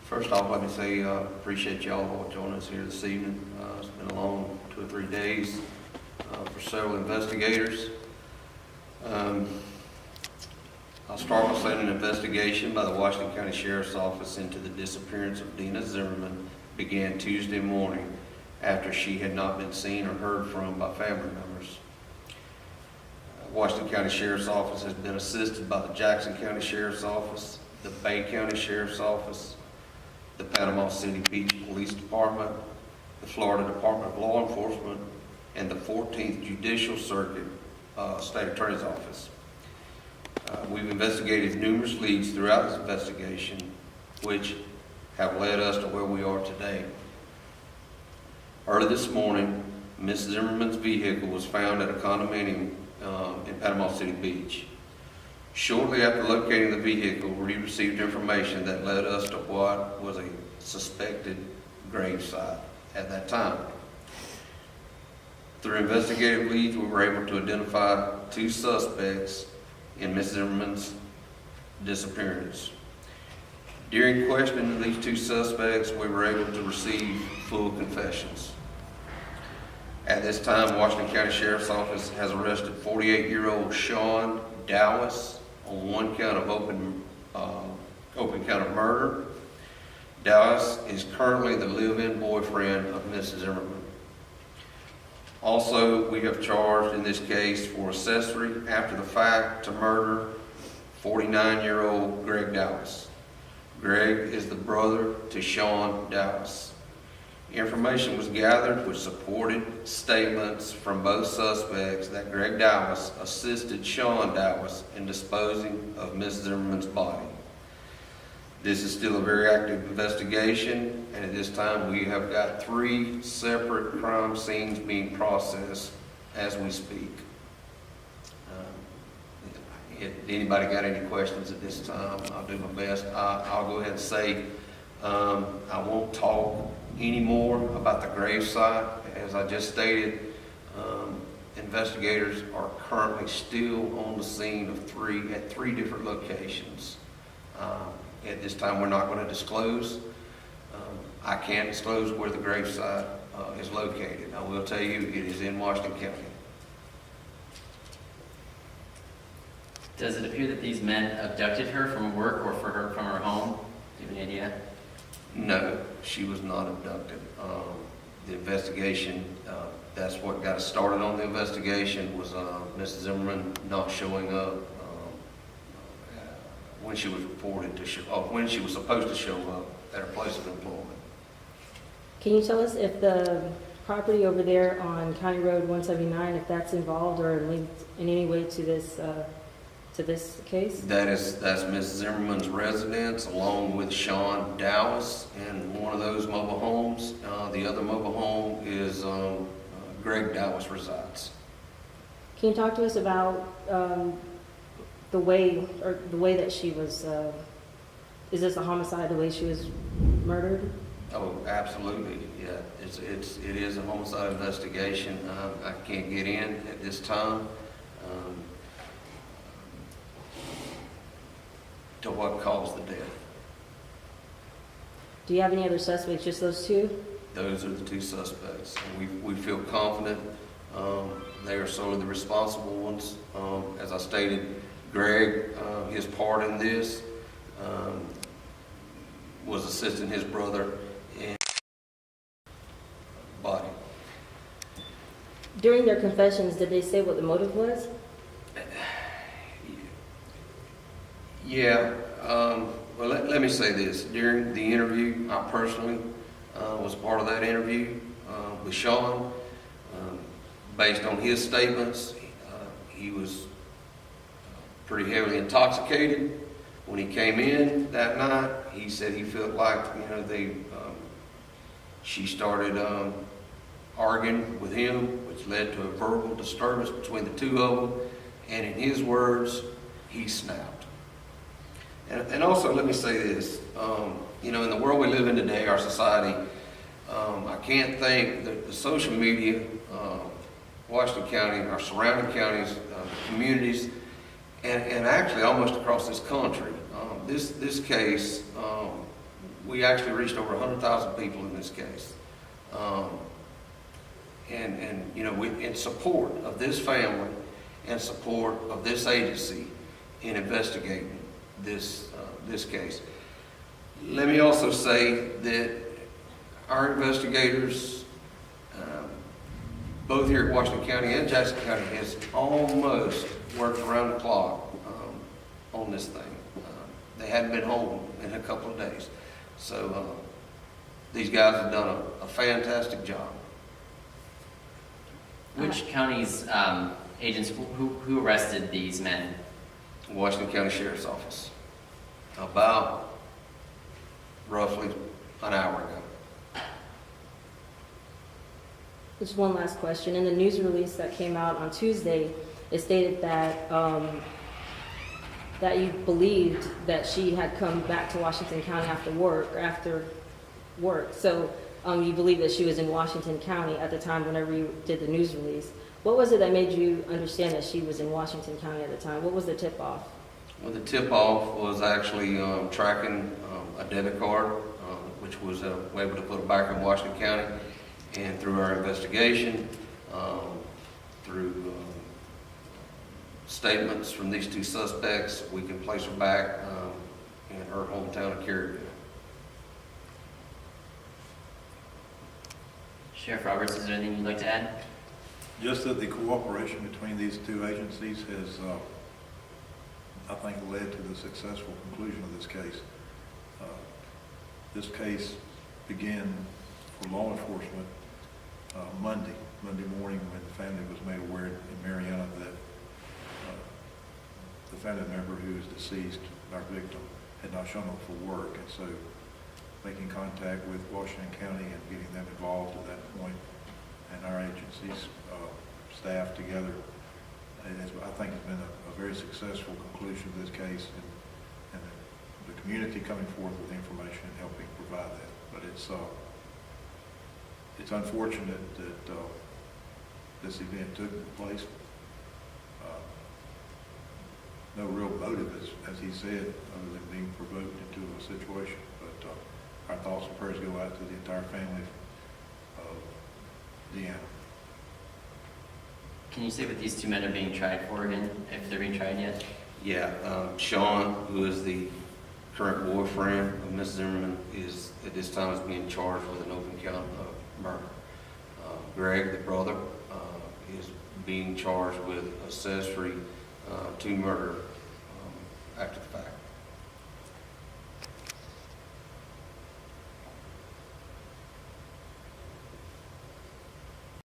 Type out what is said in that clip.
First off, let me say appreciate y'all joining us here this evening. It's been a long 2 or 3 days for several investigators. I'll start by saying an investigation by the Washington County Sheriff's Office into the disappearance of Dina Zimmerman began Tuesday morning after she had not been seen or heard from by family members. Washington County Sheriff's Office has been assisted by the Jackson County Sheriff's Office, the Bay County Sheriff's Office, the Panama City Beach Police Department, the Florida Department of Law Enforcement, and the 14th Judicial Circuit State Attorney's Office. We've investigated numerous leads throughout this investigation, which have led us to where we are today. Early this morning, Ms. Zimmerman's vehicle was found at a condominium in Panama City Beach. Shortly after locating the vehicle, we received information that led us to what was a suspected gravesite at that time. Through investigative leads, we were able to identify 2 suspects in Ms. Zimmerman's disappearance. During questioning these 2 suspects, we were able to receive full confessions. At this time, Washington County Sheriff's Office has arrested 48-year-old Sean Dowis on 1 count of open count of murder. Dowis is currently the live-in boyfriend of Mrs. Zimmerman. Also, we have charged in this case for accessory after the fact to murder 49-year-old Greg Dowis. Greg is the brother to Sean Dowis. Information was gathered which supported statements from both suspects that Greg Dowis assisted Sean Dowis in disposing of Ms. Zimmerman's body. This is still a very active investigation, and at this time we have got 3 separate crime scenes being processed as we speak. If anybody got any questions at this time, I'll do my best. I'll go ahead and say I won't talk anymore about the gravesite. As I just stated, investigators are currently still on the scene of 3 different locations. At this time, we're not going to disclose. I can't disclose where the gravesite is located. I will tell you it is in Washington County. Does it appear that these men abducted her from work or from her home? Do you have any idea? No, she was not abducted. The investigation, that's what got us started on the investigation, was Mrs. Zimmerman not showing up when she was reported to show up, when she was supposed to show up at her place of employment. Can you tell us if the property over there on County Road 179, if that's involved or linked in any way to this case? That's Ms. Zimmerman's residence, along with Sean Dowis in one of those mobile homes. The other mobile home is Greg Dowis resides. Can you talk to us about the way that she was? Is this a homicide? The way she was murdered? Oh, absolutely. Yeah, it is a homicide investigation. I can't get in at this time to what caused the death. Do you have any other suspects? Just those 2? Those are the 2 suspects. And we feel confident they are solely the responsible ones. As I stated, Greg, his part in this was assisting his brother in body. During their confessions, did they say what the motive was? Yeah. Well, let me say this. During the interview, I personally was part of that interview with Sean. Based on his statements, he was pretty heavily intoxicated. When he came in that night, he said he felt like, she started arguing with him, which led to a verbal disturbance between the 2 of them. And in his words, he snapped. And also, let me say this, in the world we live in today, our society, I can't think that the social media, Washington County, our surrounding counties, communities, and actually almost across this country, this case we actually reached over 100,000 people in this case. You know, in support of this family and support of this agency in investigating this case. Let me also say that our investigators, both here at Washington County and Jackson County, has almost worked around the clock on this thing. They hadn't been home in a couple of days. So these guys have done a fantastic job. Which county's agents, who arrested these men? Washington County Sheriff's Office, about roughly an hour ago. Just one last question. In the news release that came out on Tuesday, it stated that that you believed that she had come back to Washington County after work. So you believe that she was in Washington County at the time whenever you did the news release. What was it that made you understand that she was in Washington County at the time? What was the tip-off? Well, the tip-off was actually tracking a debit card, which was able to put it back in Washington County. And through our investigation, through statements from these two suspects, we can place her back in her hometown of Caryville. Sheriff Roberts, is there anything you'd like to add? Just that the cooperation between these two agencies has, I think, led to the successful conclusion of this case. This case began for law enforcement Monday morning, when the family was made aware in Marietta that the family member who is deceased, our victim, had not shown up for work. And so making contact with Washington County and getting them involved at that point, and our agency's staff together, I think has been a very successful conclusion of this case, and the community coming forth with information and helping provide that. But it's unfortunate that this event took place. No real motive, as he said, other than being provoked into a situation. But our thoughts and prayers go out to the entire family of Deanna. Can you say what these two men are being tried for again, if they're being tried yet? Yeah, Sean, who is the current boyfriend of Ms. Zimmerman, is at this time is being charged with an open count of murder. Greg, the brother, is being charged with accessory to murder after the fact.